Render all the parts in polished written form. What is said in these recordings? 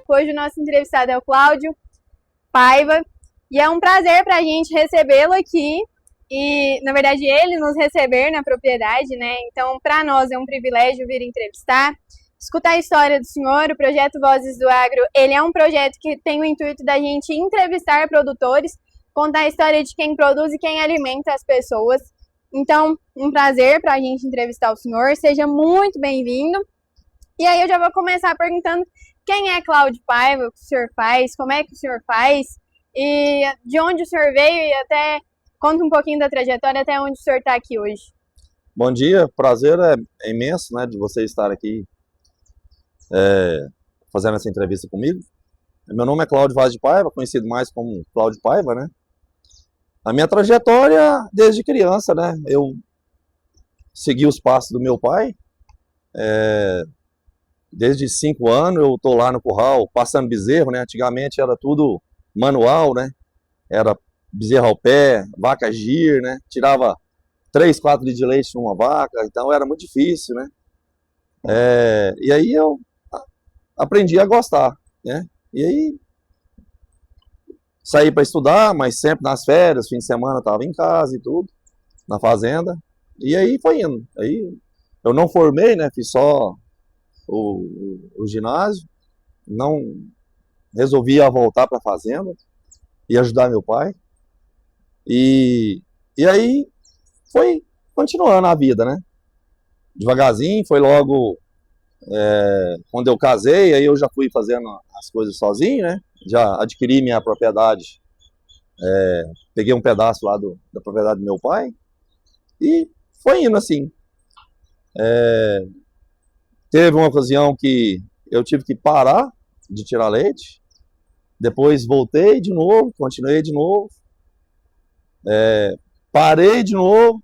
Hoje o nosso entrevistado é o Cláudio Paiva e é um prazer para a gente recebê-lo aqui e, na verdade, ele nos receber na propriedade, né? Então, para nós é um privilégio vir entrevistar, escutar a história do senhor. O projeto Vozes do Agro, ele é um projeto que tem o intuito da gente entrevistar produtores, contar a história de quem produz e quem alimenta as pessoas. Então, um prazer para a gente entrevistar o senhor. Seja muito bem-vindo. E aí eu já vou começar perguntando quem é Cláudio Paiva, o que o senhor faz, como é que o senhor faz e de onde o senhor veio e até conta um pouquinho da trajetória até onde o senhor está aqui hoje. Bom dia, o prazer é imenso, né, de você estar aqui fazendo essa entrevista comigo. Meu nome é Cláudio Vaz de Paiva, conhecido mais como Cláudio Paiva, né? A minha trajetória desde criança, né? Eu segui os passos do meu pai. Desde 5 anos eu tô lá no curral passando bezerro, né? Antigamente era tudo manual, né? Era bezerro ao pé, vaca gir, né? Tirava 3, 4 litros de leite numa vaca, então era muito difícil, né? E aí eu aprendi a gostar, né? E aí saí para estudar, mas sempre nas férias, fim de semana estava em casa e tudo, na fazenda. E aí foi indo. Aí eu não formei, né? Fiz só o ginásio, não resolvi voltar para a fazenda e ajudar meu pai. E aí foi continuando a vida, né? Devagarzinho, foi logo quando eu casei, aí eu já fui fazendo as coisas sozinho, né? Já adquiri minha propriedade, peguei um pedaço lá da propriedade do meu pai e foi indo assim. Teve uma ocasião que eu tive que parar de tirar leite, depois voltei de novo, continuei de novo, parei de novo,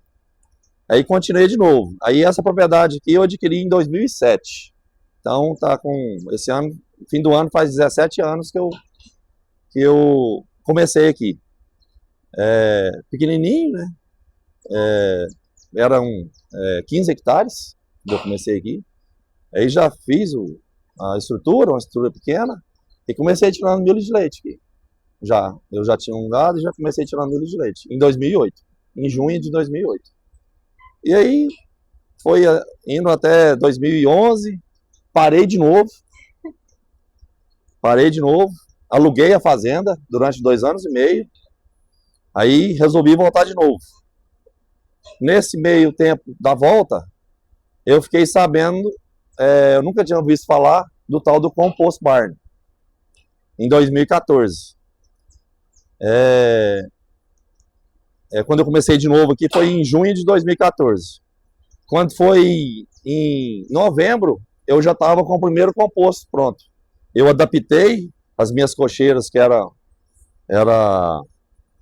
aí continuei de novo. Aí essa propriedade aqui eu adquiri em 2007. Então tá com esse ano, fim do ano faz 17 anos que eu comecei aqui. Pequenininho, né? Eram 15 hectares quando eu comecei aqui. Aí já fiz uma estrutura pequena e comecei tirando milho de leite aqui. Eu já tinha um gado e já comecei tirando milho de leite em 2008, em junho de 2008. E aí foi indo até 2011, parei de novo, aluguei a fazenda durante 2 anos e meio, aí resolvi voltar de novo. Nesse meio tempo da volta, eu fiquei sabendo, eu nunca tinha visto falar do tal do Compost Barn, em 2014. Quando eu comecei de novo aqui foi em junho de 2014. Quando foi em novembro, eu já estava com o primeiro composto pronto. Eu adaptei as minhas cocheiras, que era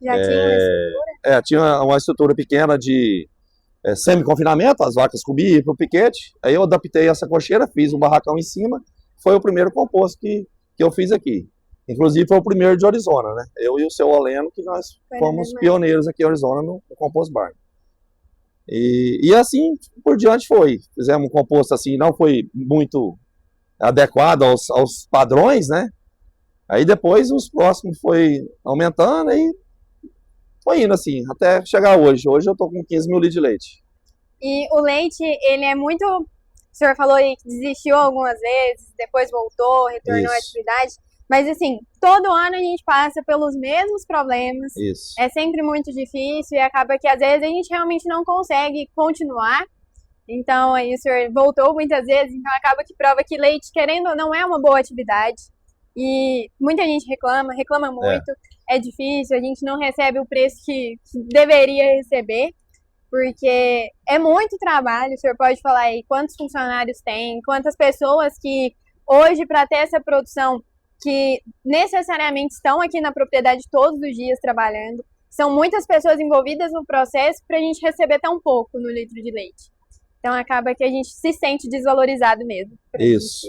Já tinha uma estrutura? tinha uma estrutura pequena de semi-confinamento, as vacas comiam para o piquete. Aí eu adaptei essa cocheira, fiz um barracão em cima. Foi o primeiro composto que eu fiz aqui. Inclusive foi o primeiro de Arizona, né? Eu e o seu Oleno, que nós fomos pioneiros aqui em Arizona no Compost Barn. E assim por diante foi. Fizemos um composto assim, não foi muito adequado aos padrões, né? Aí depois os próximos foi aumentando e foi indo assim, até chegar hoje. Hoje eu tô com 15 mil litros de leite. E o leite, ele é muito... O senhor falou aí que desistiu algumas vezes, depois voltou, retornou à atividade. Mas assim, todo ano a gente passa pelos mesmos problemas. Isso. É sempre muito difícil e acaba que às vezes a gente realmente não consegue continuar. Então aí o senhor voltou muitas vezes, então acaba que prova que leite, querendo ou não, é uma boa atividade. E muita gente reclama muito, é difícil, a gente não recebe o preço que deveria receber, porque é muito trabalho. O senhor pode falar aí quantos funcionários tem, quantas pessoas que hoje, para ter essa produção, que necessariamente estão aqui na propriedade todos os dias trabalhando, são muitas pessoas envolvidas no processo para a gente receber tão pouco no litro de leite. Então acaba que a gente se sente desvalorizado mesmo. Isso.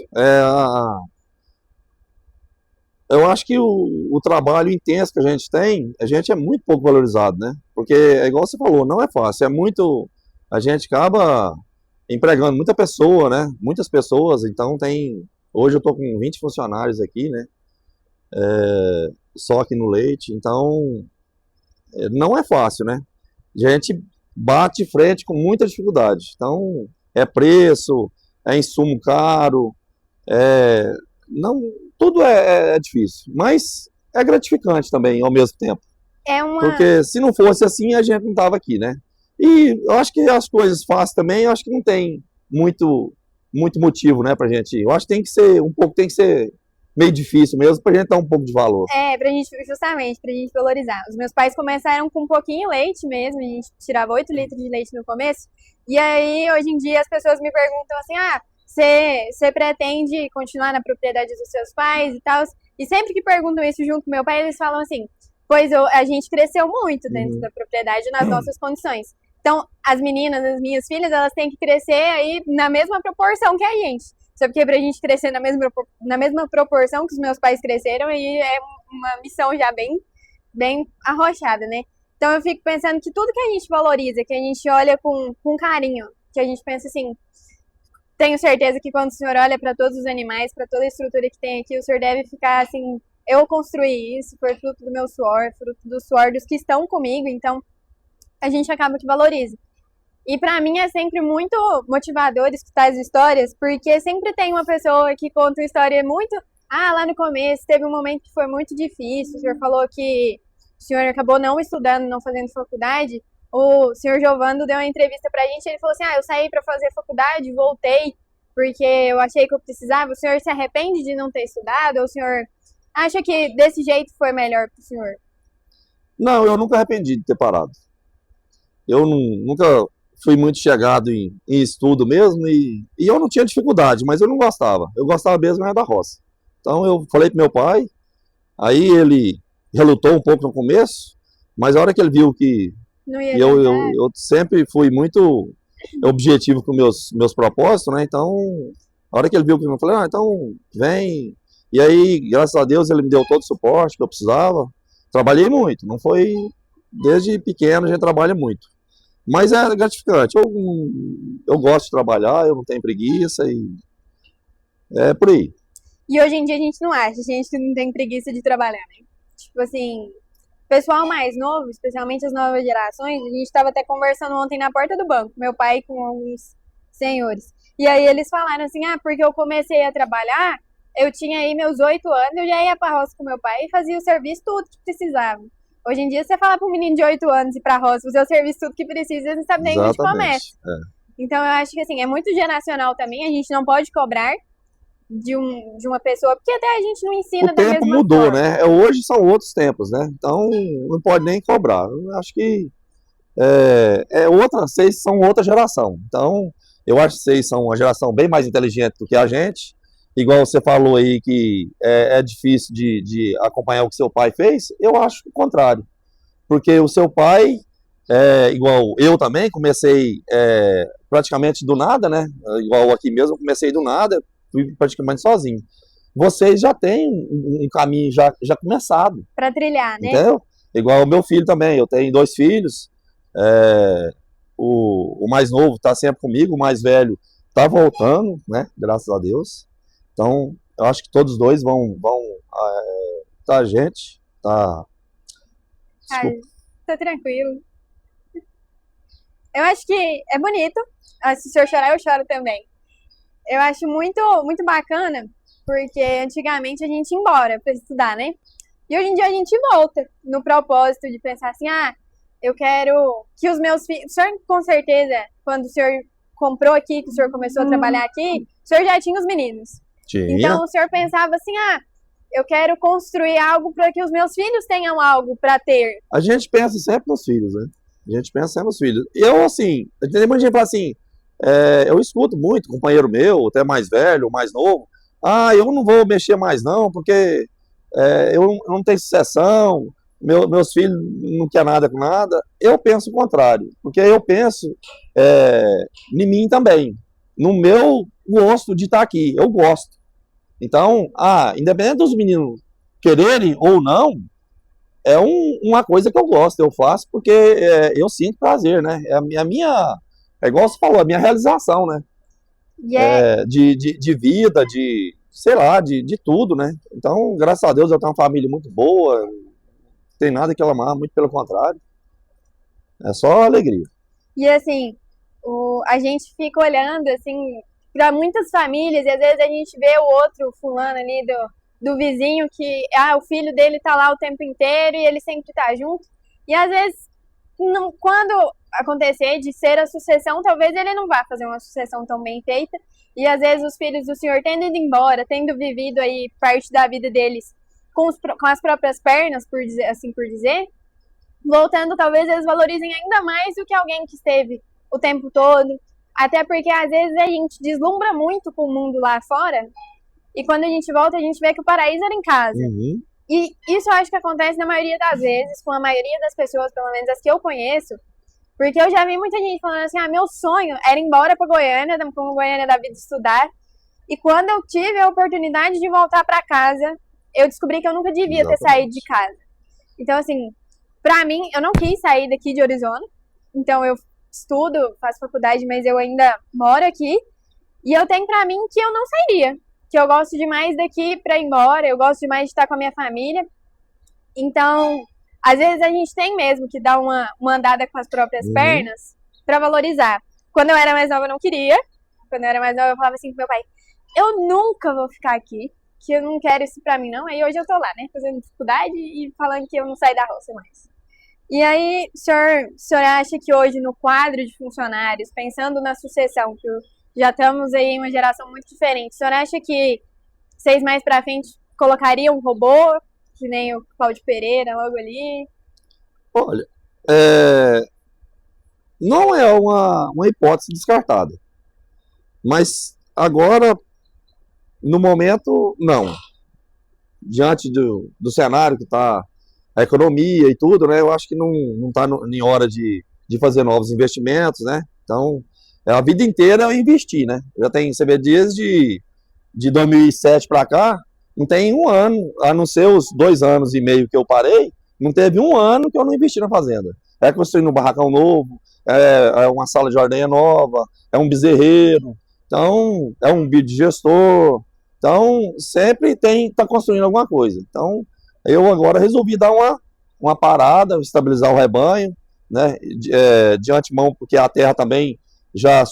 Eu acho que o trabalho intenso que a gente é muito pouco valorizado, né? Porque é igual você falou, não é fácil, é muito, a gente acaba empregando muita pessoa, né? Muitas pessoas, então hoje eu tô com 20 funcionários aqui, né? Só aqui no leite, então não é fácil, né? A gente bate de frente com muita dificuldade. Então, é preço, é insumo caro, é, não, tudo é difícil, mas é gratificante também ao mesmo tempo. É uma. Porque se não fosse assim, a gente não estava aqui, né? E eu acho que as coisas fáceis também, eu acho que não tem muito motivo, né, pra gente ir. Eu acho que tem que ser meio difícil mesmo pra gente dar um pouco de valor. Pra gente, justamente, pra gente valorizar. Os meus pais começaram com um pouquinho leite mesmo, a gente tirava 8 litros de leite no começo. E aí, hoje em dia, as pessoas me perguntam assim, você pretende continuar na propriedade dos seus pais e tal? E sempre que perguntam isso junto com meu pai, eles falam assim, pois a gente cresceu muito dentro da propriedade nas nossas condições. Então, as meninas, as minhas filhas, elas têm que crescer aí na mesma proporção que a gente. Só porque pra gente crescer na mesma proporção que os meus pais cresceram, aí é uma missão já bem arrochada, né? Então eu fico pensando que tudo que a gente valoriza, que a gente olha com carinho, que a gente pensa assim, tenho certeza que quando o senhor olha para todos os animais, para toda a estrutura que tem aqui, o senhor deve ficar assim, eu construí isso, foi fruto do meu suor, fruto do suor dos que estão comigo, então a gente acaba que valoriza. E pra mim é sempre muito motivador escutar as histórias, porque sempre tem uma pessoa que conta uma história muito... lá no começo teve um momento que foi muito difícil, o senhor falou que o senhor acabou não estudando, não fazendo faculdade. O senhor Giovando deu uma entrevista pra gente, ele falou assim, eu saí pra fazer faculdade, voltei, porque eu achei que eu precisava. O senhor se arrepende de não ter estudado? Ou o senhor acha que desse jeito foi melhor pro senhor? Não, eu nunca arrependi de ter parado. Eu nunca fui muito chegado em estudo mesmo e eu não tinha dificuldade, mas eu não gostava. Eu gostava mesmo era da roça. Então eu falei pro meu pai, aí ele relutou um pouco no começo, mas a hora que ele viu que Não ia eu sempre fui muito objetivo com meus propósitos, né? Então, a hora que ele viu que eu falei, então vem. E aí, graças a Deus, ele me deu todo o suporte que eu precisava. Trabalhei muito, não foi desde pequeno a gente trabalha muito. Mas é gratificante. Eu gosto de trabalhar, eu não tenho preguiça e é por aí. E hoje em dia a gente não acha, a gente não tem preguiça de trabalhar, né? Tipo assim, pessoal mais novo, especialmente as novas gerações, a gente estava até conversando ontem na porta do banco, meu pai com alguns senhores. E aí eles falaram assim, porque eu comecei a trabalhar, eu tinha aí meus 8 anos, eu já ia pra roça com meu pai e fazia o serviço tudo que precisava. Hoje em dia, você fala para um menino de 8 anos ir pra roça, fazer o serviço tudo que precisa, ele não sabe nem onde começa. Então, eu acho que assim, é muito geracional também, a gente não pode cobrar de uma pessoa, porque até a gente não ensina da mesma forma. O tempo mudou, né? Hoje são outros tempos, né? Então, não pode nem cobrar. Eu acho que vocês são outra geração. Então, eu acho que vocês são uma geração bem mais inteligente do que a gente. Igual você falou aí que é difícil de acompanhar o que seu pai fez, eu acho o contrário. Porque o seu pai, igual eu também, comecei praticamente do nada, né? Igual aqui mesmo, eu comecei do nada, fui praticamente sozinho. Vocês já têm um caminho já começado. Para trilhar, né? Entendeu? Igual o meu filho também, eu tenho 2 filhos, o mais novo está sempre comigo, o mais velho está voltando, né? Graças a Deus. Então, eu acho que todos os dois vão tá, gente, tá... Desculpa. Tá tranquilo. Eu acho que é bonito. Se o senhor chorar, eu choro também. Eu acho muito, muito bacana, porque antigamente a gente ia embora para estudar, né? E hoje em dia a gente volta no propósito de pensar assim, eu quero que os meus filhos... O senhor, com certeza, quando o senhor comprou aqui, que o senhor começou a trabalhar aqui, o senhor já tinha os meninos. Tinha. Então o senhor pensava assim, eu quero construir algo para que os meus filhos tenham algo para ter. A gente pensa sempre nos filhos, né? A gente pensa sempre nos filhos. Eu, assim, tem muita gente que fala assim, eu escuto muito, companheiro meu, até mais velho, mais novo, eu não vou mexer mais não, porque eu não tenho sucessão, meus filhos não querem nada com nada. Eu penso o contrário, porque eu penso em mim também, no meu gosto de estar aqui, eu gosto. Então, independente dos meninos quererem ou não, é uma coisa que eu gosto, eu faço porque eu sinto prazer, né? É igual você falou, a minha realização, né? E é, De vida, sei lá, de tudo, né? Então, graças a Deus, eu tenho uma família muito boa, não tem nada que reclamar, muito pelo contrário, é só alegria. e assim, a gente fica olhando, assim, para muitas famílias, e às vezes a gente vê o outro fulano ali do vizinho que, o filho dele tá lá o tempo inteiro e ele sempre tá junto. E às vezes, não, quando acontecer de ser a sucessão, talvez ele não vá fazer uma sucessão tão bem feita. E às vezes os filhos do senhor tendo ido embora, tendo vivido aí parte da vida deles com as próprias pernas, por dizer, assim por dizer, voltando, talvez eles valorizem ainda mais do que alguém que esteve o tempo todo. Até porque às vezes a gente deslumbra muito com o mundo lá fora, e quando a gente volta, a gente vê que o paraíso era em casa. Uhum. E isso eu acho que acontece na maioria das vezes, com a maioria das pessoas, pelo menos as que eu conheço, porque eu já vi muita gente falando assim, meu sonho era ir embora pra Goiânia da vida estudar, e quando eu tive a oportunidade de voltar pra casa, eu descobri que eu nunca devia ter saído de casa. Então, assim, pra mim, eu não quis sair daqui de Arizona, então eu estudo, faço faculdade, mas eu ainda moro aqui, e eu tenho pra mim que eu não sairia, que eu gosto demais daqui pra ir embora, eu gosto demais de estar com a minha família. Então, às vezes a gente tem mesmo que dar uma andada com as próprias pernas pra valorizar. Quando eu era mais nova, eu não queria. Quando eu era mais nova, eu falava assim pro meu pai, eu nunca vou ficar aqui, que eu não quero isso pra mim, não. Aí hoje eu tô lá, né, fazendo dificuldade e falando que eu não saio da roça mais. E aí, o senhor acha que hoje no quadro de funcionários, pensando na sucessão, que já estamos aí em uma geração muito diferente, o senhor acha que vocês mais pra frente colocariam um robô, que nem o Cláudio Pereira logo ali? Olha, não é uma hipótese descartada, mas agora, no momento, não. Diante do cenário que está a economia e tudo, né? Eu acho que não está em hora de fazer novos investimentos, né? Então, a vida inteira eu investi, né? Eu já tenho, você vê, desde de 2007 para cá, não tem um ano, a não ser os 2 anos e meio que eu parei, não teve um ano que eu não investi na fazenda. É construindo um barracão novo, é uma sala de ordenha nova, é um bezerreiro, então é um biodigestor, então sempre está construindo alguma coisa. Então eu agora resolvi dar uma parada, estabilizar o rebanho, né, de antemão, porque a terra também já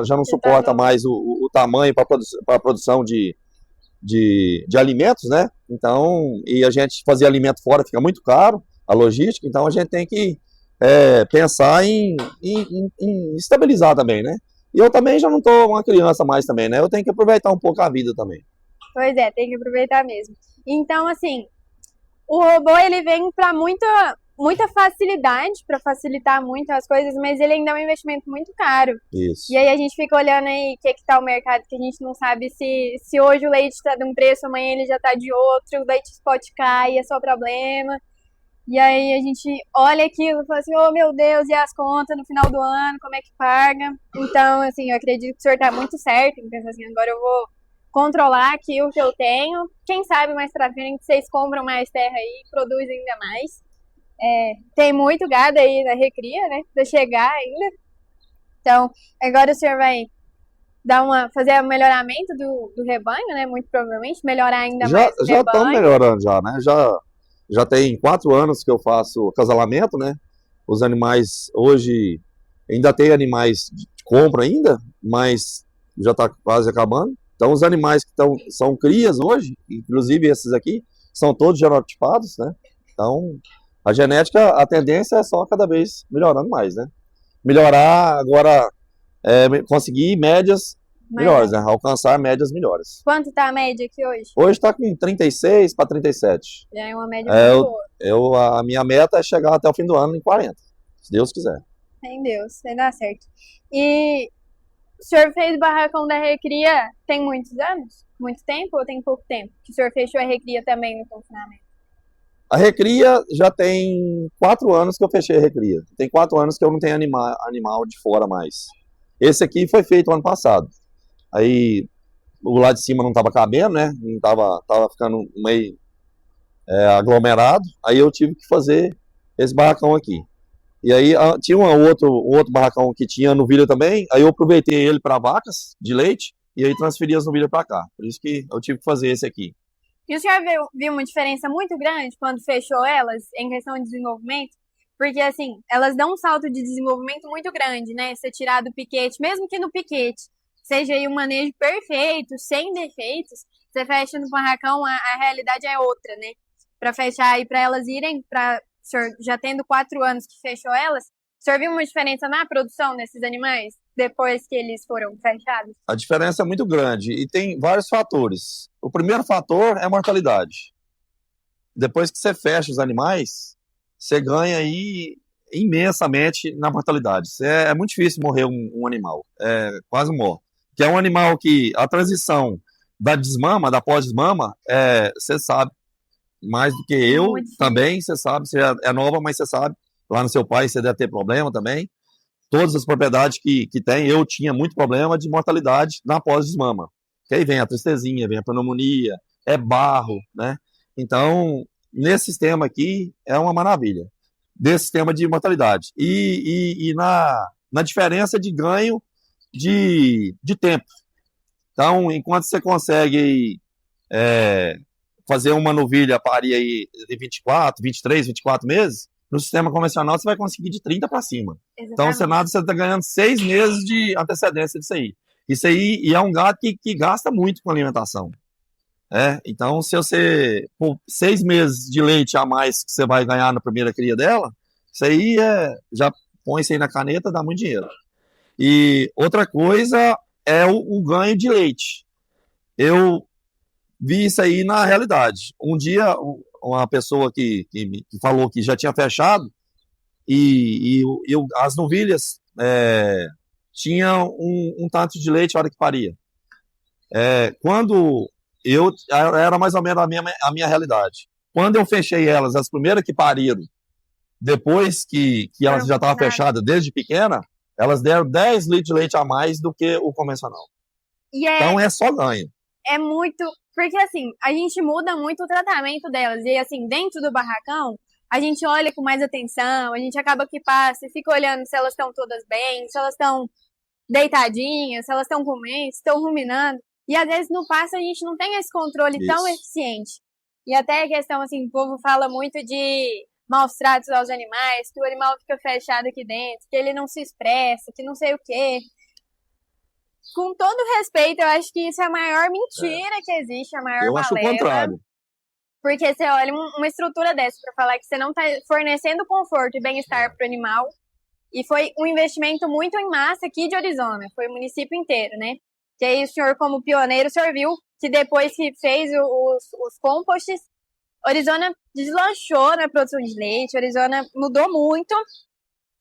não suporta mais o tamanho para a produção de alimentos, né? Então, e a gente fazer alimento fora fica muito caro, a logística, então a gente tem que pensar em estabilizar também, né? E eu também já não estou uma criança mais também, né? Eu tenho que aproveitar um pouco a vida também. Pois é, tem que aproveitar mesmo. Então, assim, o robô ele vem para muita facilidade, para facilitar muito as coisas, mas ele ainda é um investimento muito caro. Isso. E aí a gente fica olhando aí o que tá o mercado, que a gente não sabe se hoje o leite está de um preço, amanhã ele já tá de outro, o leite pode cair, é só problema. E aí a gente olha aquilo e fala assim, oh meu Deus, e as contas no final do ano, como é que paga? Então, assim, eu acredito que o senhor tá muito certo em pensar assim, agora eu vou controlar aqui o que eu tenho. Quem sabe mais pra frente vocês compram mais terra aí, produzem ainda mais. Tem muito gado aí na recria, né? Pra chegar ainda. Então, agora o senhor vai fazer um melhoramento do rebanho, né? Muito provavelmente, melhorar ainda mais o Já estamos rebanho. melhorando já, né? Já tem 4 anos que eu faço acasalamento, né? Os animais hoje ainda tem animais de compra ainda, mas já está quase acabando. Então os animais que são crias hoje, inclusive esses aqui, são todos genotipados, né? Então a genética, a tendência é só cada vez melhorando mais, né? Melhorar agora, conseguir médias melhores, né? Alcançar médias melhores. Quanto tá a média aqui hoje? Hoje está com 36 para 37. Já é uma média muito boa. A minha meta é chegar até o fim do ano em 40, se Deus quiser. Em Deus, vai dar certo. E o senhor fez o barracão da recria tem muitos anos? Muito tempo ou tem pouco tempo? Que o senhor fechou a recria também no confinamento? A recria já tem 4 anos que eu fechei a recria. Tem 4 anos que eu não tenho animal de fora mais. Esse aqui foi feito ano passado. Aí o lado de cima não estava cabendo, né? Não tava ficando meio aglomerado, aí eu tive que fazer esse barracão aqui. E aí tinha um outro barracão que tinha novilha também, aí eu aproveitei ele para vacas de leite, e aí transferi as novilhas para cá. Por isso que eu tive que fazer esse aqui. E o senhor viu uma diferença muito grande quando fechou elas em questão de desenvolvimento? Porque, assim, elas dão um salto de desenvolvimento muito grande, né? Você tirar do piquete, mesmo que no piquete seja aí um manejo perfeito, sem defeitos, você fecha no barracão, a realidade é outra, né? Para fechar aí, para elas irem, para o senhor já tendo 4 anos que fechou elas, o senhor viu uma diferença na produção desses animais depois que eles foram fechados? A diferença é muito grande e tem vários fatores. O primeiro fator é a mortalidade. Depois que você fecha os animais, você ganha aí imensamente na mortalidade. É muito difícil morrer um animal, quase morre. Que é um animal que a transição da desmama, da pós-desmama, você sabe mais do que eu também, você sabe, você é nova, mas você sabe, lá no seu pai você deve ter problema também. Todas as propriedades que tem, eu tinha muito problema de mortalidade na pós-desmama. Que aí vem a tristezinha, vem a pneumonia, é barro, né? Então, nesse sistema aqui, é uma maravilha, desse sistema de mortalidade. E na diferença de ganho de tempo. Então, enquanto você consegue fazer uma novilha parir aí de 24, 23, 24 meses, no sistema convencional você vai conseguir de 30 para cima. Exatamente. Então, você está ganhando 6 meses de antecedência disso aí. Isso aí e é um gado que gasta muito com alimentação. Então, se você por 6 meses de leite a mais que você vai ganhar na primeira cria dela, isso aí já põe isso aí na caneta, dá muito dinheiro. E outra coisa é o ganho de leite. Eu vi isso aí na realidade. Um dia, uma pessoa que falou que já tinha fechado e as novilhas tinham um tanto de leite na hora que paria. Quando era mais ou menos a minha realidade. Quando eu fechei elas, as primeiras que pariram, depois que elas já estavam fechadas desde pequena, elas deram 10 litros de leite a mais do que o convencional. Então é só ganho. É muito... Porque, assim, a gente muda muito o tratamento delas. E, assim, dentro do barracão, a gente olha com mais atenção, a gente acaba que passa e fica olhando se elas estão todas bem, se elas estão deitadinhas, se elas estão comendo, se estão ruminando. E, às vezes, no pasto, a gente não tem esse controle tão eficiente. E até a questão, assim, o povo fala muito de maus tratos aos animais, que o animal fica fechado aqui dentro, que ele não se expressa, que não sei o quê. Com todo respeito, eu acho que isso é a maior mentira que existe, a maior balela. Eu acho o contrário. Porque você olha uma estrutura dessa para falar que você não está fornecendo conforto e bem-estar para o animal. E foi um investimento muito em massa aqui de Orizona, foi o município inteiro, né? Que aí o senhor, como pioneiro, o senhor viu que depois que fez os composts, Orizona deslanchou na produção de leite, Orizona mudou muito.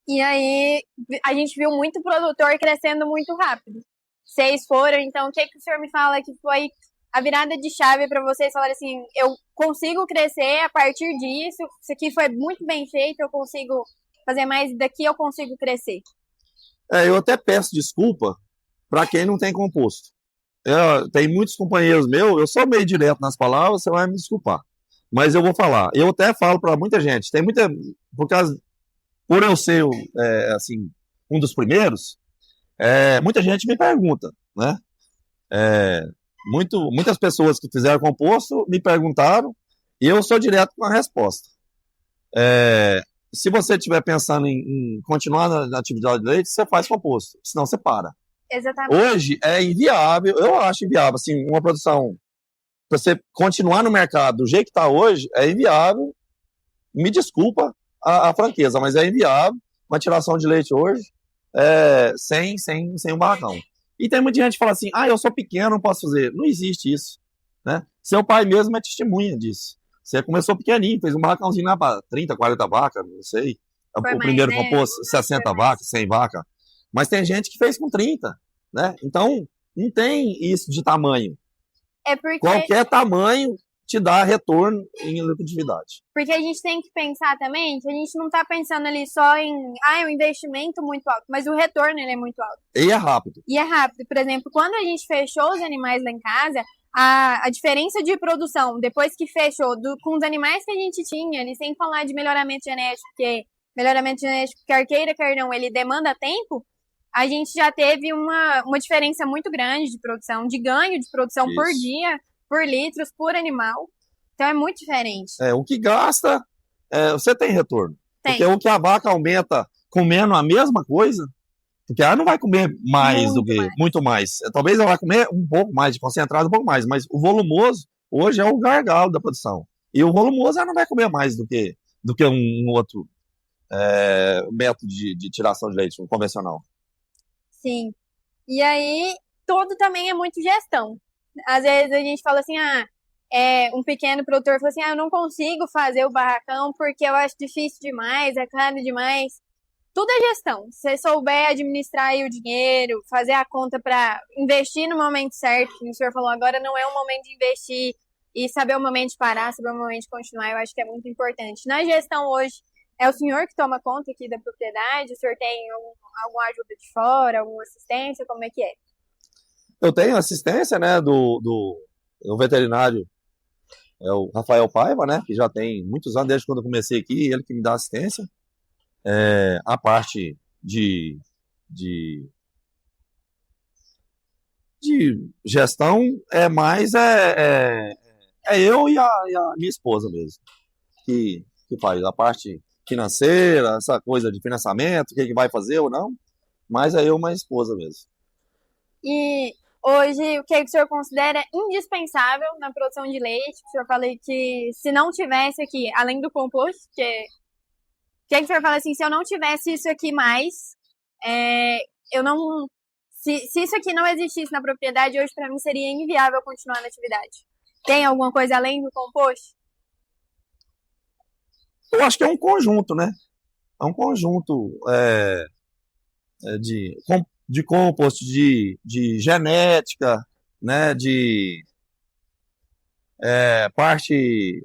E aí a gente viu muito produtor crescendo muito rápido. Vocês foram, então o que o senhor me fala que foi a virada de chave para vocês falarem assim, eu consigo crescer a partir disso, isso aqui foi muito bem feito, eu consigo fazer mais daqui, eu consigo crescer? Eu até peço desculpa para quem não tem composto. Tem muitos companheiros meus, eu sou meio direto nas palavras, você vai me desculpar. Mas eu vou falar. Eu até falo para muita gente, por eu ser assim, um dos primeiros, muita gente me pergunta, né? Muitas pessoas que fizeram composto me perguntaram e eu sou direto com a resposta. Se você estiver pensando em continuar na atividade de leite, você faz composto, senão você para. Exatamente. Hoje é inviável, eu acho inviável, assim, uma produção, para você continuar no mercado do jeito que está hoje, é inviável, me desculpa a franqueza, mas é inviável uma tiração de leite hoje sem um barracão. E tem muita gente que fala assim, eu sou pequeno, não posso fazer. Não existe isso, né? Seu pai mesmo é testemunha disso. Você começou pequenininho, fez um barracãozinho lá para 30, 40 vacas, não sei. O primeiro composto, 60 vacas, 100 vacas. Mas tem gente que fez com 30, né? Então, não tem isso de tamanho. Qualquer tamanho te dá retorno em lucratividade. Porque a gente tem que pensar também que a gente não está pensando ali só em um investimento muito alto, mas o retorno ele é muito alto. E é rápido. Por exemplo, quando a gente fechou os animais lá em casa, a diferença de produção, depois que fechou, com os animais que a gente tinha, ali, sem falar de melhoramento genético, porque melhoramento genético, quer queira, quer não, ele demanda tempo, a gente já teve uma diferença muito grande de produção, de ganho de produção por dia, por litros, por animal. Então é muito diferente. O que gasta, você tem retorno. Tem. Porque o que a vaca aumenta comendo a mesma coisa, porque ela não vai comer mais muito mais. Talvez ela vai comer um pouco mais, de concentrado um pouco mais, mas o volumoso hoje é o gargalo da produção. E o volumoso ela não vai comer mais do que um outro método de tiração de leite, um convencional. Sim. E aí, tudo também é muito gestão. Às vezes a gente fala assim, um pequeno produtor fala assim, eu não consigo fazer o barracão porque eu acho difícil demais, é caro demais. Tudo é gestão. Se você souber administrar aí o dinheiro, fazer a conta para investir no momento certo, como o senhor falou, agora não é o momento de investir e saber o momento de parar, saber o momento de continuar, eu acho que é muito importante. Na gestão hoje, é o senhor que toma conta aqui da propriedade? O senhor tem alguma ajuda de fora, alguma assistência? Como é que é? Eu tenho assistência, né, do veterinário, é o Rafael Paiva, né, que já tem muitos anos, desde quando eu comecei aqui, ele que me dá assistência. A parte de gestão mais eu e a minha esposa mesmo, que faz a parte financeira, essa coisa de financiamento, o que vai fazer ou não, mas é eu e minha esposa mesmo. E hoje, o que o senhor considera indispensável na produção de leite? O senhor falou que se não tivesse aqui, além do composto, o que o senhor fala assim, se eu não tivesse isso aqui mais, eu não... Se isso aqui não existisse na propriedade, hoje para mim seria inviável continuar na atividade. Tem alguma coisa além do composto? Eu acho que é um conjunto, né? É um conjunto de composto, de genética, né? De parte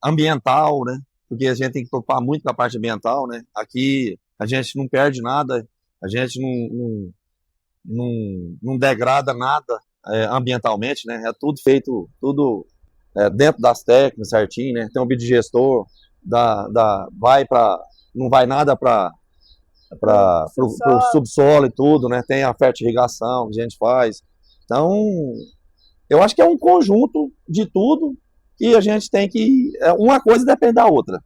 ambiental, né? Porque a gente tem que preocupar muito com a parte ambiental, né? Aqui a gente não perde nada, a gente não degrada nada ambientalmente, né? É tudo feito, tudo dentro das técnicas certinho, né? Tem um biodigestor, não vai nada para o subsolo e tudo, né? Tem a fertirrigação que a gente faz. Então, eu acho que é um conjunto de tudo que a gente tem que... uma coisa depende da outra.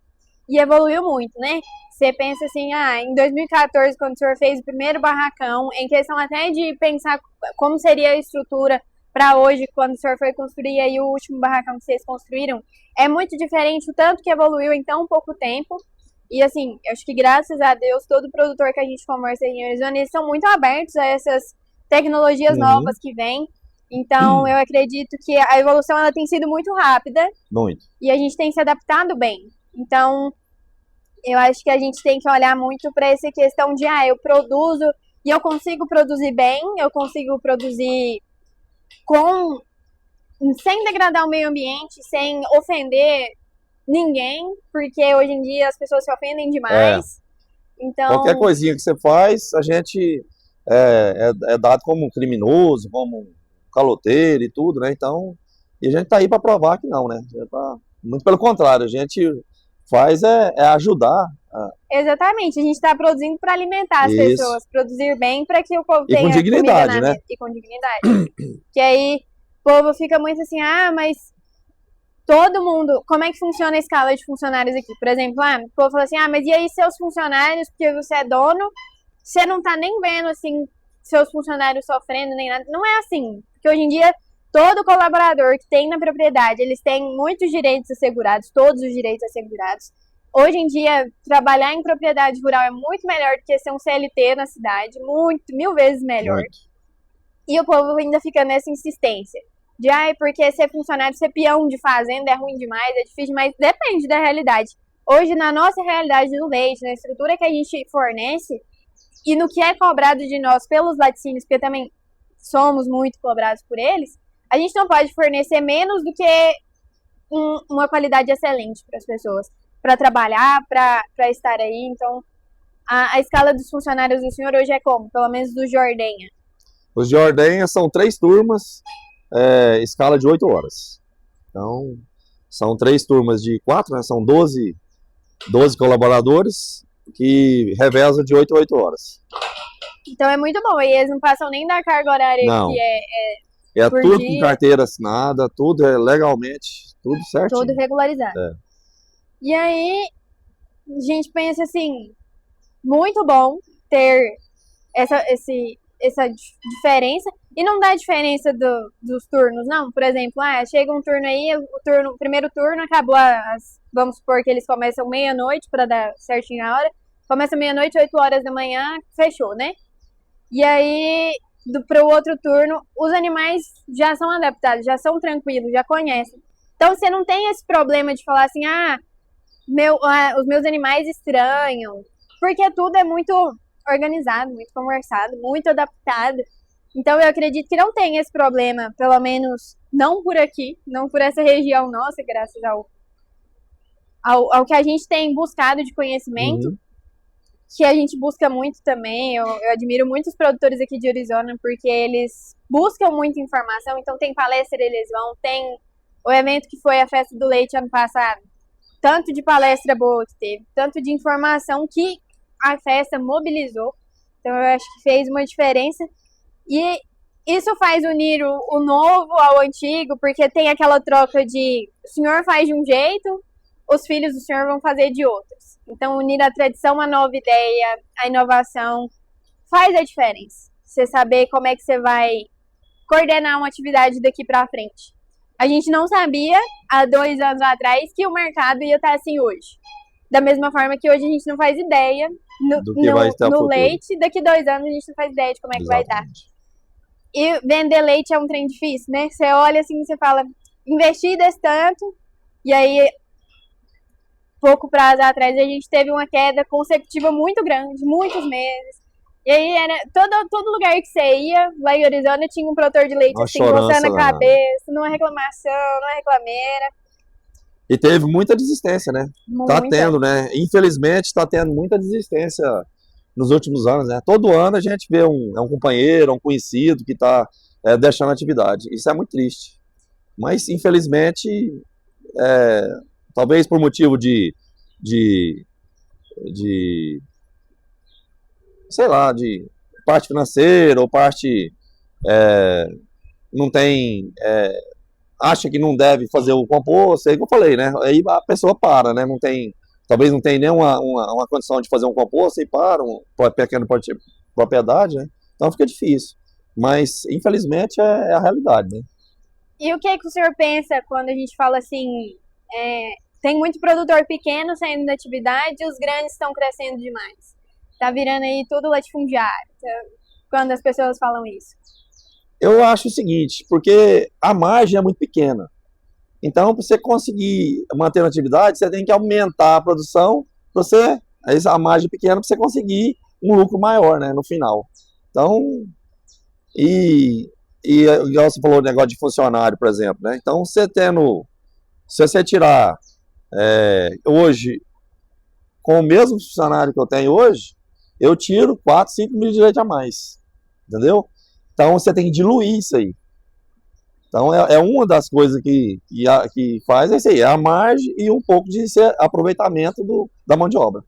E evoluiu muito, né? Você pensa assim, em 2014, quando o senhor fez o primeiro barracão, em questão até de pensar como seria a estrutura para hoje, quando o senhor foi construir aí o último barracão que vocês construíram, é muito diferente o tanto que evoluiu em tão pouco tempo. E assim, eu acho que graças a Deus, todo produtor que a gente conversa em Arizona, eles são muito abertos a essas tecnologias novas que vêm. Então, eu acredito que a evolução ela tem sido muito rápida. Muito. E a gente tem se adaptado bem. Então, eu acho que a gente tem que olhar muito para essa questão de, eu produzo e eu consigo produzir bem, eu consigo produzir sem degradar o meio ambiente, sem ofender ninguém, porque hoje em dia as pessoas se ofendem demais. Então, qualquer coisinha que você faz, a gente é dado como criminoso, como caloteiro e tudo, né? Então, e a gente tá aí para provar que não, né? Muito pelo contrário, a gente faz ajudar. Exatamente, a gente está produzindo para alimentar as pessoas, produzir bem para que o povo tenha com dignidade, comida né? E com dignidade. Que aí o povo fica muito assim, mas todo mundo, como é que funciona a escala de funcionários aqui? Por exemplo, o povo fala assim, mas e aí seus funcionários, porque você é dono, você não tá nem vendo assim seus funcionários sofrendo nem nada. Não é assim, porque hoje em dia todo colaborador que tem na propriedade, eles têm muitos direitos assegurados, todos os direitos assegurados. Hoje em dia, trabalhar em propriedade rural é muito melhor do que ser um CLT na cidade, mil vezes melhor. Muito. E o povo ainda fica nessa insistência de, porque ser funcionário, ser peão de fazenda é ruim demais, é difícil demais. Depende da realidade. Hoje, na nossa realidade do leite, na estrutura que a gente fornece e no que é cobrado de nós pelos laticínios, porque também somos muito cobrados por eles, a gente não pode fornecer menos do que uma qualidade excelente para as pessoas, para trabalhar, para estar aí. Então, a escala dos funcionários do senhor hoje é como? Pelo menos do de ordenha. Os de ordenha são 3 turmas, escala de 8 horas. Então, são 3 turmas de 4, né? São 12 colaboradores que revezam de 8 a 8 horas. Então é muito bom. E eles não passam nem da carga horária Não. que É por tudo dia. com carteira assinada, tudo legalmente, tudo certinho. Tudo regularizado. E aí, a gente pensa assim, muito bom ter essa diferença. E não dá diferença dos turnos, não. Por exemplo, chega um turno aí, o primeiro turno acabou vamos supor que eles começam meia-noite, para dar certinho a hora. Começa meia-noite, 8 horas da manhã, fechou, né? E aí, para o outro turno, os animais já são adaptados, já são tranquilos, já conhecem. Então, você não tem esse problema de falar assim, os meus animais estranham. Porque tudo é muito organizado, muito conversado, muito adaptado. Então, eu acredito que não tem esse problema, pelo menos não por aqui, não por essa região nossa, graças ao que a gente tem buscado de conhecimento, que a gente busca muito também. Eu admiro muito os produtores aqui de Arizona, porque eles buscam muita informação. Então, tem palestra, eles vão, tem o evento que foi a Festa do Leite ano passado, tanto de palestra boa que teve, tanto de informação que a festa mobilizou. Então, eu acho que fez uma diferença. E isso faz unir o novo ao antigo, porque tem aquela troca de o senhor faz de um jeito, os filhos do senhor vão fazer de outros. Então, unir a tradição, a nova ideia, a inovação, faz a diferença. Você saber como é que você vai coordenar uma atividade daqui para frente. A gente não sabia, há 2 anos atrás, que o mercado ia estar assim hoje. Da mesma forma que hoje a gente não faz ideia no leite, daqui 2 anos a gente não faz ideia de como é que vai estar. E vender leite é um trem difícil, né? Você olha assim, você fala, investir desse tanto, e aí, pouco prazo atrás, a gente teve uma queda consecutiva muito grande, muitos meses. E aí, era todo lugar que você ia, lá em Arizona, tinha um produtor de leite assim, coçando a cabeça, numa reclamação, numa reclameira. E teve muita desistência, né? Muita. Tá tendo, né? Infelizmente, tá tendo muita desistência nos últimos anos, né? Todo ano a gente vê um companheiro, um conhecido que tá deixando a atividade. Isso é muito triste. Mas, infelizmente, talvez por motivo sei lá, de parte financeira ou parte não tem, acha que não deve fazer o composto, é o que eu falei, né? Aí a pessoa para, né? Talvez não tenha nem uma condição de fazer um composto e para, uma pequena propriedade, né? Então fica difícil. Mas, infelizmente, é a realidade, né? E o que é que o senhor pensa quando a gente fala assim, tem muito produtor pequeno saindo da atividade e os grandes estão crescendo demais? Tá virando aí tudo latifundiário, quando as pessoas falam isso. Eu acho o seguinte, porque a margem é muito pequena. Então, para você conseguir manter a atividade, você tem que aumentar a produção, a margem pequena, para você conseguir um lucro maior, né, no final. Então, igual você falou, o negócio de funcionário, por exemplo, né? Então, se você tirar hoje, com o mesmo funcionário que eu tenho hoje, eu tiro 4, 5 mil de leite a mais, entendeu? Então, você tem que diluir isso aí. Então, uma das coisas que faz isso aí, é a margem e um pouco de aproveitamento da mão de obra.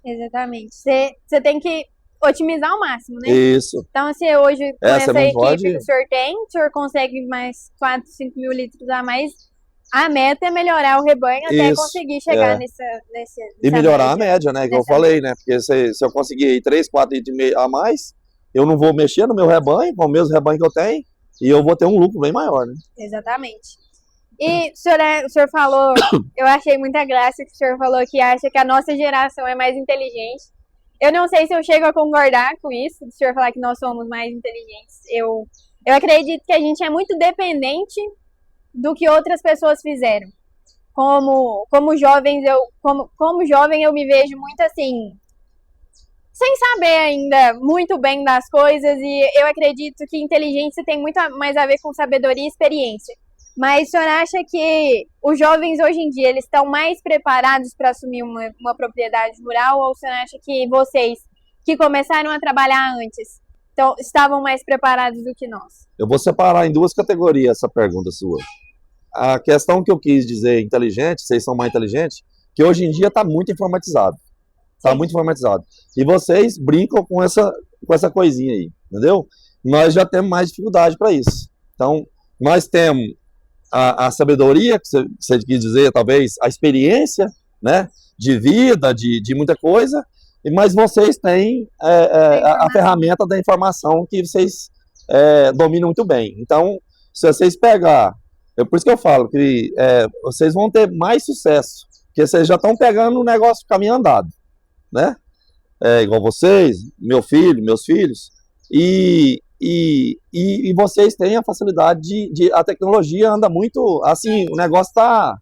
Exatamente. Você tem que otimizar ao máximo, né? Isso. Então, se hoje, com essa equipe que o senhor consegue mais 4, 5 mil litros a mais, a meta é melhorar o rebanho até conseguir chegar nessa e melhorar média, a média, né? Que eu falei, né? Porque se eu conseguir 3, 4 litros a mais, eu não vou mexer no meu rebanho, com o mesmo rebanho que eu tenho, e eu vou ter um lucro bem maior, né? Exatamente. E o senhor falou, eu achei muita graça que o senhor falou que acha que a nossa geração é mais inteligente. Eu não sei se eu chego a concordar com isso, do senhor falar que nós somos mais inteligentes. Eu acredito que a gente é muito dependente do que outras pessoas fizeram. Como jovem eu me vejo muito assim, sem saber ainda muito bem das coisas, e eu acredito que inteligência tem muito mais a ver com sabedoria e experiência. Mas o senhor acha que os jovens hoje em dia eles estão mais preparados para assumir uma propriedade rural, ou o senhor acha que vocês que começaram a trabalhar antes então, estavam mais preparados do que nós? Eu vou separar em duas categorias essa pergunta sua. A questão que eu quis dizer inteligente, vocês são mais inteligentes, que hoje em dia está muito informatizado. Está muito informatizado. E vocês brincam com essa coisinha aí, entendeu? Nós já temos mais dificuldade para isso. Então, nós temos a sabedoria, que você quis dizer, talvez, a experiência, né, de vida, de muita coisa, mas vocês têm a ferramenta da informação que vocês dominam muito bem. Então, se vocês pegar, por isso que eu falo que vocês vão ter mais sucesso, porque vocês já estão pegando o negócio caminho andado, né? Igual vocês, meu filho, meus filhos, e vocês têm a facilidade a tecnologia anda muito, assim, o negócio tá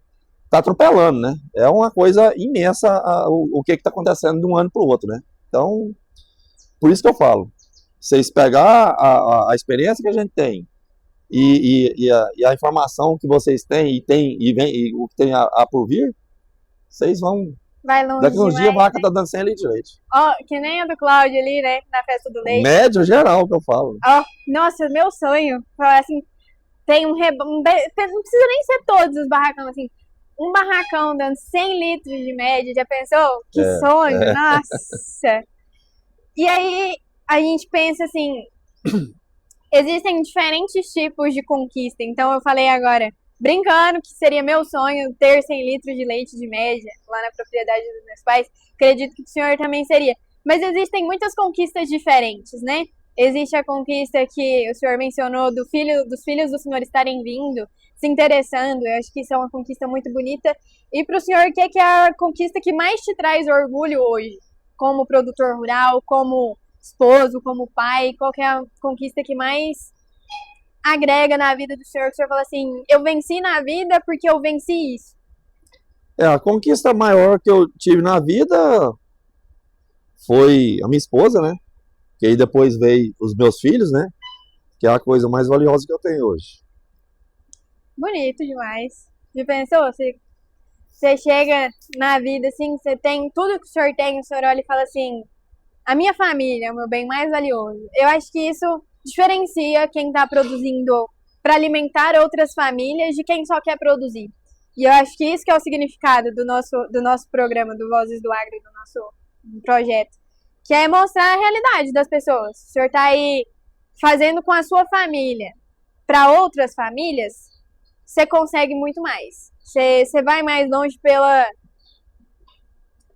atropelando, né? É uma coisa imensa o que está acontecendo de um ano para o outro, né? Então, por isso que eu falo, vocês pegar a experiência que a gente tem e a informação que vocês têm e o que tem a por vir, vocês vão. Vai longe daqui uns demais, dias a vaca né? tá dando 100 litros de leite. Ó, que nem a do Cláudio ali, né? Na festa do leite. Médio geral que eu falo. Ó, nossa, meu sonho. Falar assim, tem não precisa nem ser todos os barracão, assim. Um barracão dando 100 litros de média, já pensou? Que sonho, nossa! E aí, a gente pensa assim, existem diferentes tipos de conquista. Então, eu falei agora, brincando que seria meu sonho ter 100 litros de leite de média lá na propriedade dos meus pais. Acredito que o senhor também seria. Mas existem muitas conquistas diferentes, né? Existe a conquista que o senhor mencionou dos filhos do senhor estarem vindo, se interessando. Eu acho que isso é uma conquista muito bonita. E para o senhor, o que é a conquista que mais te traz orgulho hoje? Como produtor rural, como esposo, como pai? Qual que é a conquista que mais agrega na vida do senhor? Que o senhor fala assim, eu venci na vida porque eu venci isso. A conquista maior que eu tive na vida foi a minha esposa, né? Que aí depois veio os meus filhos, né? Que é a coisa mais valiosa que eu tenho hoje. Bonito demais. Já pensou? Você chega na vida assim, você tem tudo que o senhor tem, o senhor olha e fala assim, a minha família é o meu bem mais valioso. Eu acho que isso diferencia quem está produzindo para alimentar outras famílias de quem só quer produzir. E eu acho que isso que é o significado do nosso programa, do Vozes do Agro, do nosso projeto, que é mostrar a realidade das pessoas. O senhor está aí fazendo com a sua família para outras famílias, você consegue muito mais. Você vai mais longe pela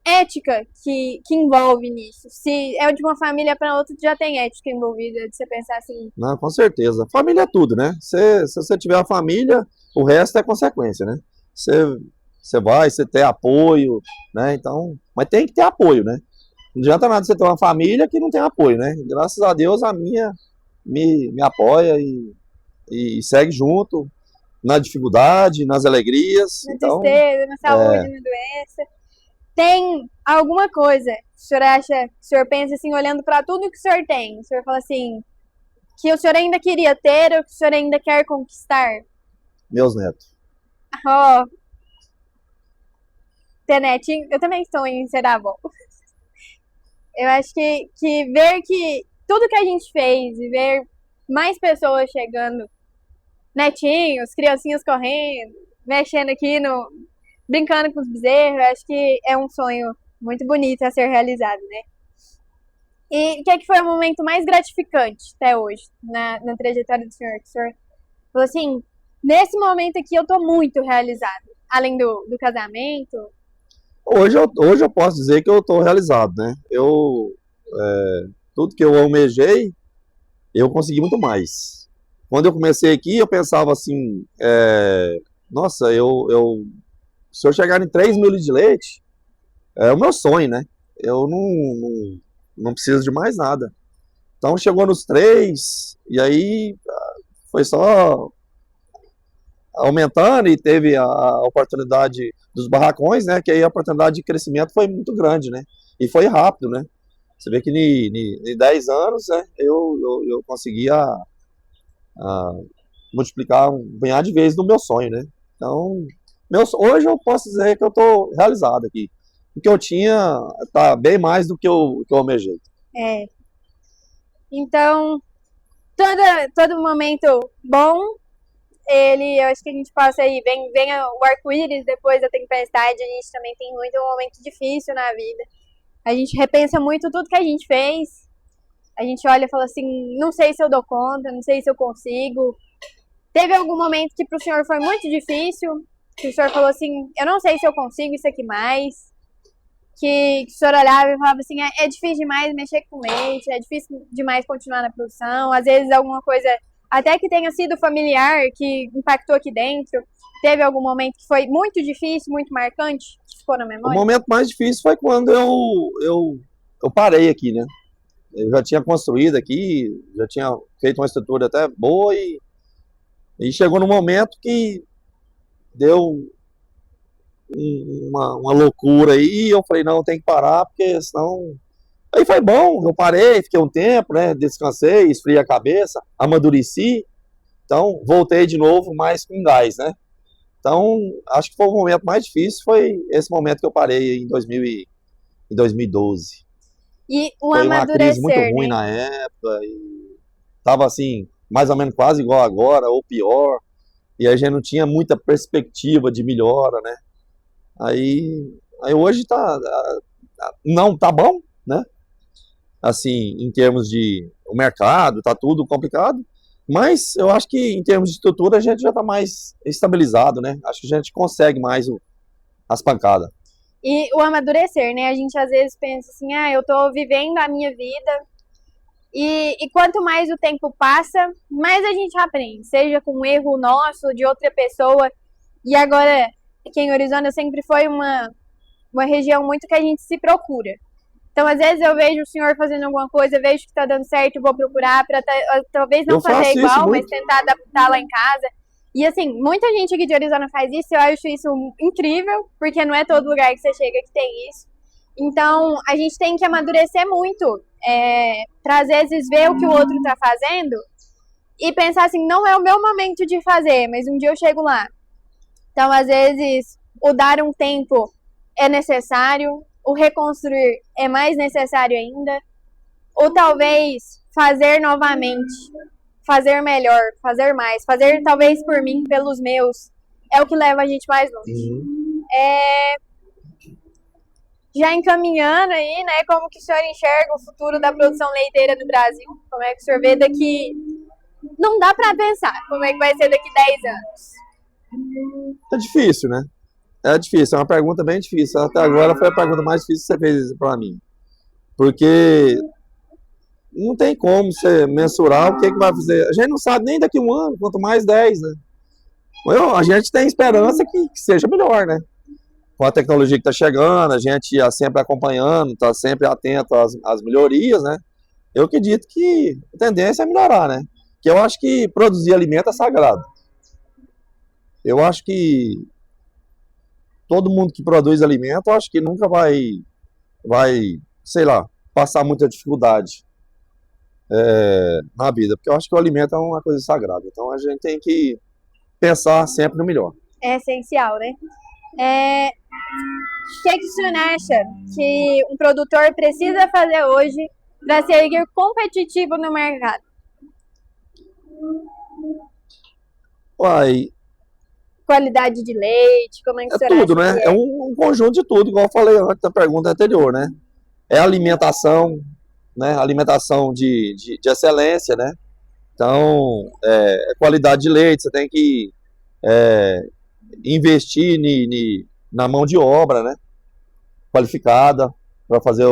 ética que envolve nisso. Se é de uma família para outra, já tem ética envolvida, de você pensar assim. Não, com certeza. Família é tudo, né? Se você tiver a família, o resto é consequência, né? Você ter apoio, né? Então, mas tem que ter apoio, né? Não adianta nada você ter uma família que não tem apoio, né? Graças a Deus a minha me apoia e segue junto na dificuldade, nas alegrias. Na então, tristeza, na saúde, na doença. Tem alguma coisa que o senhor acha, o senhor pensa assim, olhando para tudo que o senhor tem, o senhor fala assim, que o senhor ainda queria ter ou que o senhor ainda quer conquistar? Meus netos. Oh, ter netinho, eu também sonho em ser avó. Eu acho que ver que tudo que a gente fez e ver mais pessoas chegando, netinhos, criancinhas correndo, mexendo aqui brincando com os bezerros, eu acho que é um sonho muito bonito a ser realizado, né? E o que é que foi o momento mais gratificante até hoje, na trajetória do senhor? Que o senhor falou assim, nesse momento aqui eu tô muito realizado, além do casamento. Hoje eu posso dizer que eu estou realizado, né? Tudo que eu almejei, eu consegui muito mais. Quando eu comecei aqui, eu pensava assim, nossa, se eu chegar em 3 mil litros de leite, é o meu sonho, né? Eu não preciso de mais nada. Então chegou nos 3, e aí foi só aumentando e teve a oportunidade dos barracões, né? Que aí a oportunidade de crescimento foi muito grande, né? E foi rápido, né? Você vê que em 10 anos, né, eu conseguia multiplicar um punhado de vezes no meu sonho, né? Então, hoje eu posso dizer que eu estou realizado aqui. O que eu tinha tá bem mais do que eu almejei. Então, todo momento bom, eu acho que a gente passa aí, vem o arco-íris depois da tempestade, a gente também tem muito momento difícil na vida. A gente repensa muito tudo que a gente fez. A gente olha e fala assim, não sei se eu dou conta, não sei se eu consigo. Teve algum momento que pro senhor foi muito difícil, que o senhor falou assim, eu não sei se eu consigo isso aqui mais. Que o senhor olhava e falava assim, é difícil demais mexer com leite, é difícil demais continuar na produção. Às vezes alguma coisa, até que tenha sido familiar, que impactou aqui dentro. Teve algum momento que foi muito difícil, muito marcante, que ficou na O memória? momento mais difícil foi quando eu parei aqui, né? Eu já tinha construído aqui, já tinha feito uma estrutura até boa e chegou no momento que deu uma loucura aí e eu falei, não, tem que parar, porque senão... Aí foi bom, eu parei, fiquei um tempo, né? Descansei, esfriei a cabeça, amadureci, então voltei de novo mais com gás, né? Então, acho que foi o momento mais difícil, foi esse momento que eu parei em 2012. E o Foi uma crise muito amadurecer, ruim né? na época, e tava assim, mais ou menos quase igual agora, ou pior, e a gente não tinha muita perspectiva de melhora, né? Aí hoje não, tá bom, né? Assim, em termos de o mercado, tá tudo complicado, mas eu acho que em termos de estrutura a gente já tá mais estabilizado, né? Acho que a gente consegue mais as pancadas. E o amadurecer, né? A gente às vezes pensa assim, eu tô vivendo a minha vida. E quanto mais o tempo passa, mais a gente aprende. Seja com um erro nosso, de outra pessoa. E agora, aqui em Orizona sempre foi uma região muito que a gente se procura. Então, às vezes eu vejo o senhor fazendo alguma coisa, vejo que tá dando certo, vou procurar para talvez não Eu fazer faço isso igual, mas muito. tentar adaptar lá em casa. E assim, muita gente aqui de Arizona faz isso, eu acho isso incrível, porque não é todo lugar que você chega que tem isso. Então, a gente tem que amadurecer muito, para às vezes ver o que o outro tá fazendo e pensar assim, não é o meu momento de fazer, mas um dia eu chego lá. Então, às vezes, o dar um tempo é necessário, o reconstruir é mais necessário ainda, ou talvez fazer novamente, fazer melhor, fazer mais, fazer talvez por mim, pelos meus, é o que leva a gente mais longe. Uhum. Já encaminhando aí, né, como que o senhor enxerga o futuro da produção leiteira no Brasil? Como é que o senhor vê daqui... Não dá para pensar como é que vai ser daqui 10 anos. É difícil, né? É difícil, é uma pergunta bem difícil. Até agora foi a pergunta mais difícil que você fez para mim. Porque não tem como você mensurar o que vai fazer. A gente não sabe nem daqui a um ano, quanto mais 10, né? A gente tem esperança que seja melhor, né? Com a tecnologia que está chegando, a gente está sempre acompanhando, está sempre atento às melhorias, né? Eu acredito que a tendência é melhorar, né? Que eu acho que produzir alimento é sagrado. Eu acho que todo mundo que produz alimento, eu acho que nunca vai, sei lá, passar muita dificuldade na vida, porque eu acho que o alimento é uma coisa sagrada. Então a gente tem que pensar sempre no melhor. É essencial, né? O que o senhor acha que um produtor precisa fazer hoje para seguir competitivo no mercado? Uai, Qualidade de leite, como é que o é senhor tudo, acha né? que É é? um conjunto de tudo, igual eu falei antes da pergunta anterior, né? É alimentação, né? Alimentação de excelência, né? Então, qualidade de leite, você tem que investir na mão de obra, né? Qualificada para fazer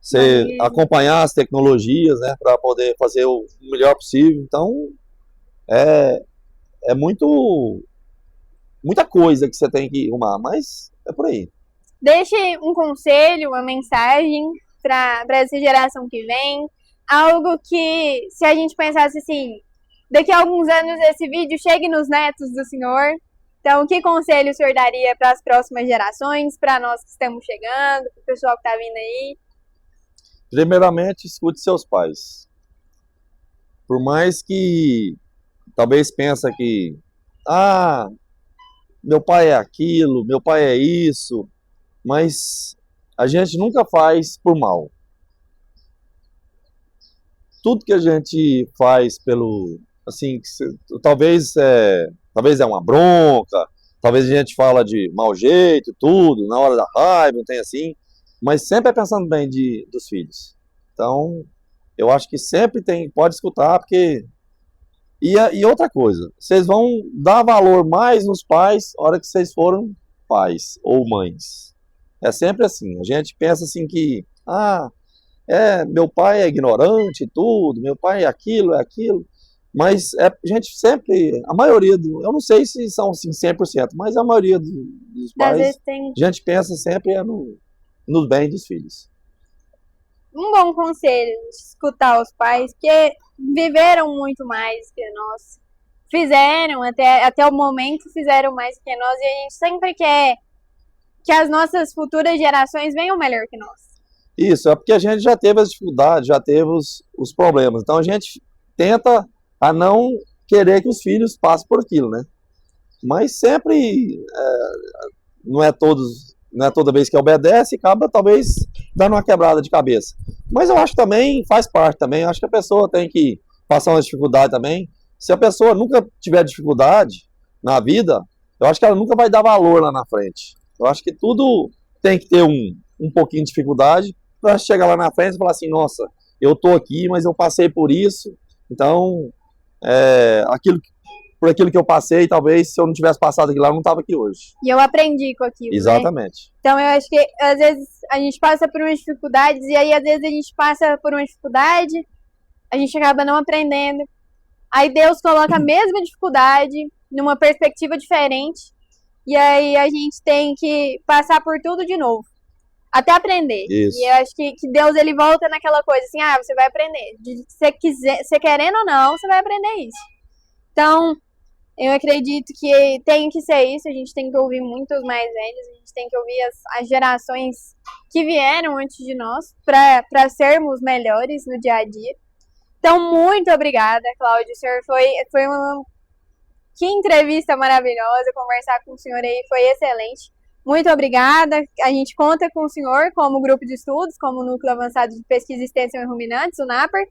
você acompanhar as tecnologias, né? Para poder fazer o melhor possível. Então, é, é muita coisa que você tem que arrumar, mas é por aí. Deixe um conselho, uma mensagem para essa geração que vem. Algo que, se a gente pensasse assim, daqui a alguns anos esse vídeo chegue nos netos do senhor. Então, que conselho o senhor daria para as próximas gerações, para nós que estamos chegando, para o pessoal que está vindo aí? Primeiramente, escute seus pais. Por mais que talvez pense que, meu pai é aquilo, meu pai é isso, mas a gente nunca faz por mal. tudo que a gente faz pelo, assim, talvez é uma bronca, talvez a gente fala de mau jeito, tudo, na hora da raiva, não tem assim, mas sempre é pensando bem dos filhos. Então, eu acho que sempre pode escutar, porque... E outra coisa, vocês vão dar valor mais nos pais na hora que vocês foram pais ou mães. É sempre assim, a gente pensa assim que, meu pai é ignorante e tudo, meu pai é aquilo, mas a gente sempre, a maioria, eu não sei se são assim 100%, mas a maioria dos Às pais, vezes tem a gente pensa sempre no bem dos filhos. um bom conselho de escutar os pais, que viveram muito mais que nós. Fizeram, até o momento, fizeram mais que nós. E a gente sempre quer que as nossas futuras gerações venham melhor que nós. Isso, é porque a gente já teve as dificuldades, já teve os problemas. Então a gente tenta a não querer que os filhos passem por aquilo, né? Mas sempre, não é toda vez que obedece, acaba talvez dando uma quebrada de cabeça. Mas eu acho que também faz parte também. Eu acho que a pessoa tem que passar uma dificuldade também. Se a pessoa nunca tiver dificuldade na vida, eu acho que ela nunca vai dar valor lá na frente. Eu acho que tudo tem que ter um pouquinho de dificuldade para chegar lá na frente e falar assim, nossa, eu tô aqui, mas eu passei por isso. Então, por aquilo que eu passei, talvez se eu não tivesse passado aquilo lá, eu não estava aqui hoje. E eu aprendi com aquilo, Exatamente. né? Então eu acho que às vezes a gente passa por umas dificuldades, e aí às vezes a gente passa por uma dificuldade, a gente acaba não aprendendo. Aí Deus coloca a mesma dificuldade numa perspectiva diferente, e aí a gente tem que passar por tudo de novo, até aprender. Isso. E eu acho que Deus, ele volta naquela coisa assim, você vai aprender. Você querendo ou não, você vai aprender isso. Então, eu acredito que tem que ser isso, a gente tem que ouvir muitos mais velhos, a gente tem que ouvir as gerações que vieram antes de nós para sermos melhores no dia a dia. Então, muito obrigada, Cláudio. O senhor foi uma... Que entrevista maravilhosa, conversar com o senhor aí foi excelente. Muito obrigada. A gente conta com o senhor como grupo de estudos, como Núcleo Avançado de Pesquisa, Extensão e Ruminantes, o NAPER.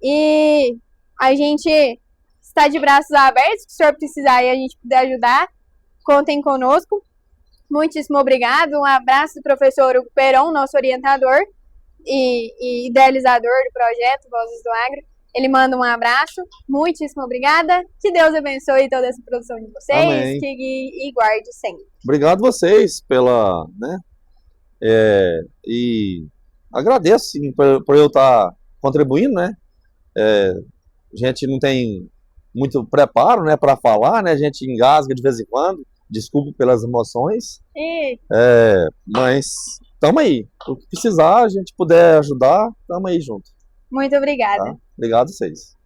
E a gente está de braços abertos, se o senhor precisar e a gente puder ajudar, contem conosco. Muitíssimo obrigado. Um abraço do professor Hugo Peron, nosso orientador e idealizador do projeto Vozes do Agro. Ele manda um abraço. Muitíssimo obrigada. Que Deus abençoe toda essa produção de vocês. Amém. E guarde sempre. Obrigado vocês pela, né? E agradeço sim, por eu estar contribuindo, né? A gente não tem muito preparo, né, para falar, né? A gente engasga de vez em quando. Desculpe pelas emoções. Mas estamos aí. O que precisar, a gente puder ajudar, estamos aí junto. Muito obrigada. Tá? Obrigado a vocês.